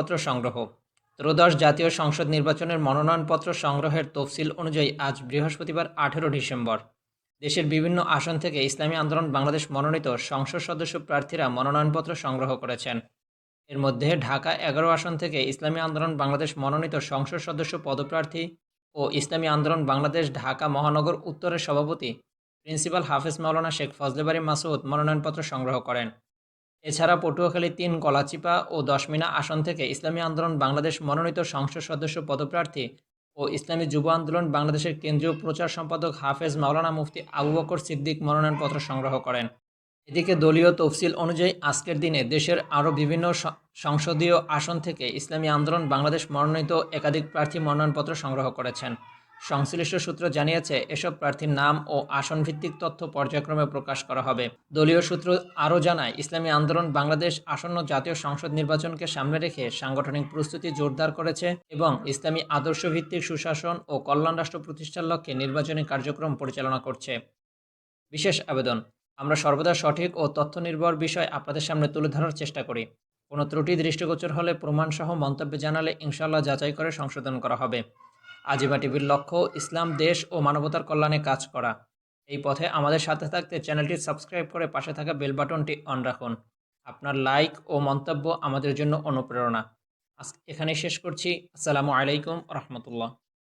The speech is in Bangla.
পত্র সংগ্রহ। ত্রয়োদশ জাতীয় সংসদ নির্বাচনের মনোনয়নপত্র সংগ্রহের তফসিল অনুযায়ী আজ বৃহস্পতিবার 18 ডিসেম্বর দেশের বিভিন্ন আসন থেকে ইসলামী আন্দোলন বাংলাদেশ মনোনীত সংসদ সদস্য প্রার্থীরা মনোনয়নপত্র সংগ্রহ করেছেন। এর মধ্যে ঢাকা 11 আসন থেকে ইসলামী আন্দোলন বাংলাদেশ মনোনীত সংসদ সদস্য পদপ্রার্থী ও ইসলামী আন্দোলন বাংলাদেশ ঢাকা মহানগর উত্তরের সভাপতি প্রিন্সিপাল হাফেজ মাওলানা শেখ ফজলে বারী মাসউদ মনোনয়নপত্র সংগ্রহ করেন। এছাড়া পটুয়াখালী ৩ গলাচিপা ও দশমিনা আসন থেকে ইসলামী আন্দোলন বাংলাদেশ মনোনীত সংসদ সদস্য পদপ্রার্থী ও ইসলামী যুব আন্দোলন বাংলাদেশের কেন্দ্রীয় প্রচার সম্পাদক হাফেজ মাওলানা মুফতি আবু বকর সিদ্দিক মনোনয়নপত্র সংগ্রহ করেন। এদিকে দলীয় তফসিল অনুযায়ী আজকের দিনে দেশের আরও বিভিন্ন সংসদীয় আসন থেকে ইসলামী আন্দোলন বাংলাদেশ মনোনীত একাধিক প্রার্থী মনোনয়নপত্র সংগ্রহ করেছেন। সংশ্লিষ্ট সূত্র জানিয়েছে, এসব প্রার্থীর নাম ও আসনভিত্তিক তথ্য পর্যায়ক্রমে প্রকাশ করা হবে। দলীয় সূত্র আরও জানায়, ইসলামী আন্দোলন বাংলাদেশ আসন্ন জাতীয় সংসদ নির্বাচনকে সামনে রেখে সাংগঠনিক প্রস্তুতি জোরদার করেছে এবং ইসলামী আদর্শভিত্তিক সুশাসন ও কল্যাণ রাষ্ট্র প্রতিষ্ঠার লক্ষ্যে নির্বাচনী কার্যক্রম পরিচালনা করছে। বিশেষ আবেদন: আমরা সর্বদা সঠিক ও তথ্য নির্ভর বিষয় আপনাদের সামনে তুলে ধরার চেষ্টা করি। কোনো ত্রুটি দৃষ্টিগোচর হলে প্রমাণসহ মন্তব্যে জানালে ইনশাআল্লাহ যাচাই করে সংশোধন করা হবে। আজিবা টিভির লক্ষ্য ইসলাম, দেশ ও মানবতার কল্যাণে কাজ করা। এই পথে আমাদের সাথে থাকতে চ্যানেলটি সাবস্ক্রাইব করে পাশে থাকা বেল বাটনটি অন রাখুন। আপনার লাইক ও মন্তব্য আমাদের জন্য অনুপ্রেরণা। আজ এখানেই শেষ করছি। আসসালামু আলাইকুম রহমতুল্লাহ।